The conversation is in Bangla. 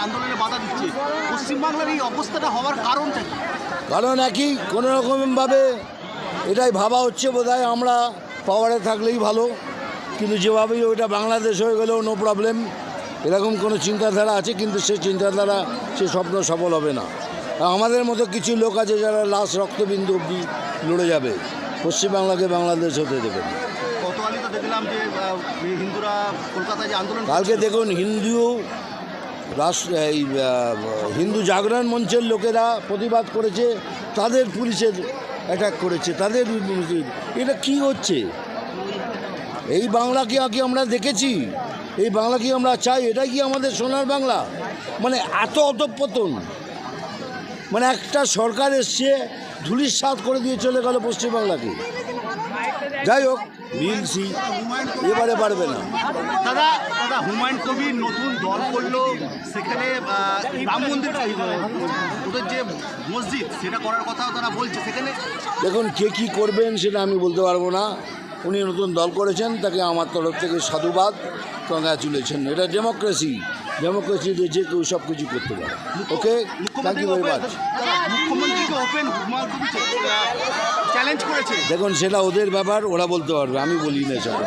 আন্দোলনে বাধা দিচ্ছে, পশ্চিমবাংলার এই অবস্থাটা হওয়ার কারণটা কি? কারণ একই কোনো রকমভাবে এটাই ভাবা হচ্ছে বোধহয় আমরা পাওয়ারে থাকলেই ভালো, কিন্তু যেভাবেই ওইটা বাংলাদেশ হয়ে গেলেও নো প্রবলেম, এরকম কোনো চিন্তাধারা আছে, কিন্তু সে চিন্তাধারা সে স্বপ্ন সফল হবে না। আর আমাদের মতো কিছু লোক আছে যারা লাস্ট রক্তবিন্দু অবধি লড়ে যাবে, পশ্চিমবাংলাকে বাংলাদেশ হতে দেবে না। গতকালই তো দেখলাম যে হিন্দুরা কলকাতায় যে আন্দোলন কালকে দেখুন হিন্দু জাগরণ মঞ্চের লোকেরা প্রতিবাদ করেছে, তাদের পুলিশের অ্যাটাক করেছে, তাদের এটা কি হচ্ছে? এই বাংলা কি আমরা দেখেছি? এই বাংলা কি আমরা চাই? এটাই কি আমাদের সোনার বাংলা? মানে এত অধঃপতন, মানে একটা সরকার এসছে ধূলিসাৎ করে দিয়ে চলে গেল পশ্চিমবাংলাকে। যাই হোক, মিলছি এবারে পারবে না। দাদা হুমায়ুন কবির নতুন দল করলো, সেখানে রাম মন্দির ওদের যে মসজিদ সেটা করার কথা তারা বলছে। সেখানে দেখুন, কে কী করবেন সেটা আমি বলতে পারবো না। উনি নতুন দল করেছেন, তাকে আমার তরফ থেকে সাধুবাদ, কংগ্রাচুলেশন। এটা ডেমোক্রেসিতে যে কেউ সব কিছু করতে পারে। ওকে, থ্যাংক ইউ ভেরি মাচ। মুখ্যমন্ত্রীকে ওপেন হুমায়ুন কবির চ্যালেঞ্জ করেছে। দেখুন, সেটা ওদের ব্যাপার, ওরা বলতে পারবে, আমি বলি না সেটা।